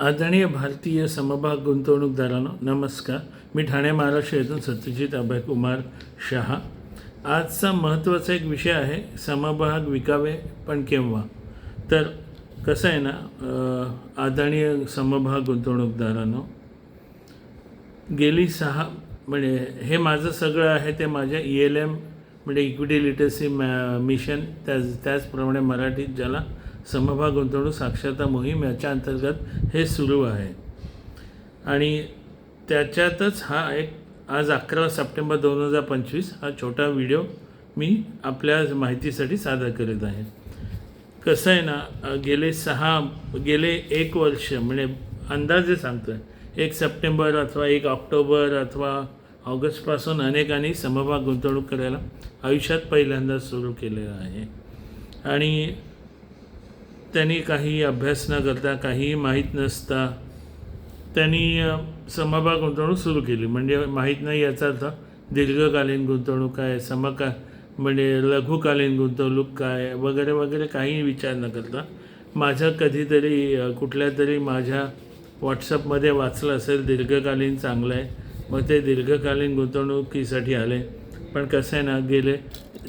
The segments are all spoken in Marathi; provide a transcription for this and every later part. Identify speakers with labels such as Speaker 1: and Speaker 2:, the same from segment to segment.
Speaker 1: आदरणीय भारतीय समभाग गुंतवणूकदारांनो नमस्कार. मी ठाणे महाराष्ट्र येथून सत्यजित अभयकुमार शहा. आजचा महत्त्वाचा एक विषय आहे, समभाग विकावे पण केव्हा. तर कसं आहे ना, आदरणीय समभाग गुंतवणूकदारांनो, गेली 6 म्हणजे हे माझं सगळं आहे ते माझ्या ELM म्हणजे इक्विटी लिटरसी मिशन, त्याचप्रमाणे मराठीत ज्याला समभाग गुंतवणूक साक्षरता मोहीम याच्या अंतर्गत हे सुरू आहे. आणि त्याच्यातच हा एक आज 11 सप्टेंबर 2025 हा छोटा व्हिडिओ मी आपल्या माहितीसाठी सादर करीत आहे. कसं आहे ना, गेले 1 वर्ष म्हणजे अंदाजे सांगतो आहे, 1 सप्टेंबर अथवा 1 ऑक्टोबर अथवा ऑगस्टपासून अनेकांनी समभाग गुंतवणूक करायला आयुष्यात पहिल्यांदा सुरू केलेलं आहे. आणि त्यांनी काही अभ्यास न करता, काहीही माहीत नसता त्यांनी समभाग गुंतवणूक सुरू केली. म्हणजे माहीत नाही याचा अर्थ दीर्घकालीन गुंतवणूक काय, म्हणजे लघुकालीन गुंतवणूक काय वगैरे वगैरे काही विचार न करता माझं कधीतरी कुठल्या तरी माझ्या व्हॉट्सअपमध्ये वाचलं असेल दीर्घकालीन चांगलं आहे, मग ते दीर्घकालीन गुंतवणुकीसाठी आले. पण कसं आहे ना, गेले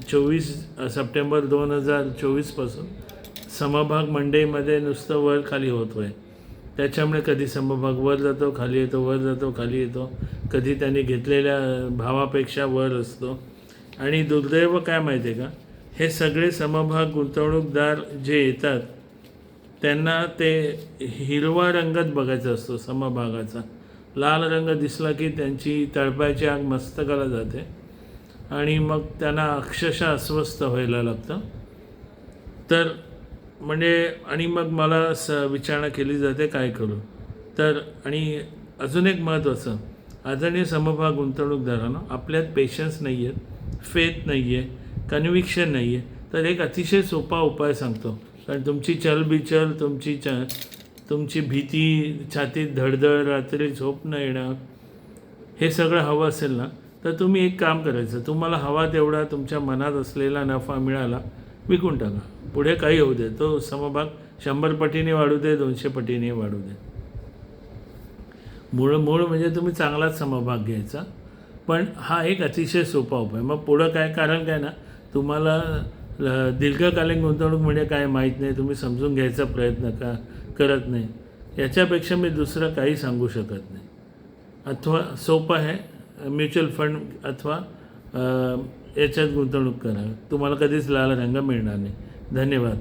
Speaker 1: 24 सप्टेंबर 2024पासून समभाग मंडईमध्ये नुसतं वर खाली होतो आहे. त्याच्यामुळे कधी समभाग वर जातो खाली येतो, वर जातो खाली येतो, कधी त्यांनी घेतलेल्या भावापेक्षा वर असतो. आणि दुर्दैव काय माहिती आहे का, हे सगळे समभाग गुंतवणूकदार जे येतात त्यांना ते हिरवा रंगच बघायचा असतो समभागाचा. लाल रंग दिसला की त्यांची तळपायाची आग मस्तकाला जाते आणि मग त्यांना अक्षरशः अस्वस्थ व्हायला लागतं. तर म्हणजे आणि मग मला विचारणा केली जाते काय करू. तर आणि अजून एक महत्त्वाचं, आदरणीय समभाग गुंतवणूकदारांना, आपल्यात पेशन्स नाही आहेत, फेथ नाही आहे, कन्व्हिक्शन नाही आहे. तर एक अतिशय सोपा उपाय सांगतो. कारण तुमची चलबिचल, तुमची भीती, छातीत धडधड, रात्री झोप न येणं, हे सगळं हवं असेल ना, तर तुम्ही एक काम करायचं, तुम्हाला हवा तेवढा तुमच्या मनात असलेला नफा मिळाला विकून टाका. पुढे काही होऊ दे, तो समभाग 100 पटीने वाढू दे, 200 पटीने वाढू दे. मूळ म्हणजे तुम्ही चांगलाच समभाग घ्यायचा. पण हा एक अतिशय सोपा उपाय. मग पुढं काय, कारण काय ना, तुम्हाला दीर्घकालीन गुंतवणूक म्हणजे काय माहीत नाही, तुम्ही समजून घ्यायचा प्रयत्न करत नाही. याच्यापेक्षा मी दुसरं काही सांगू शकत नाही. अथवा सोपं आहे, म्युच्युअल फंड अथवा याच्यात गुंतवणूक करा, तुम्हाला कधीच लाल रंग मिळणार नाही. धन्यवाद.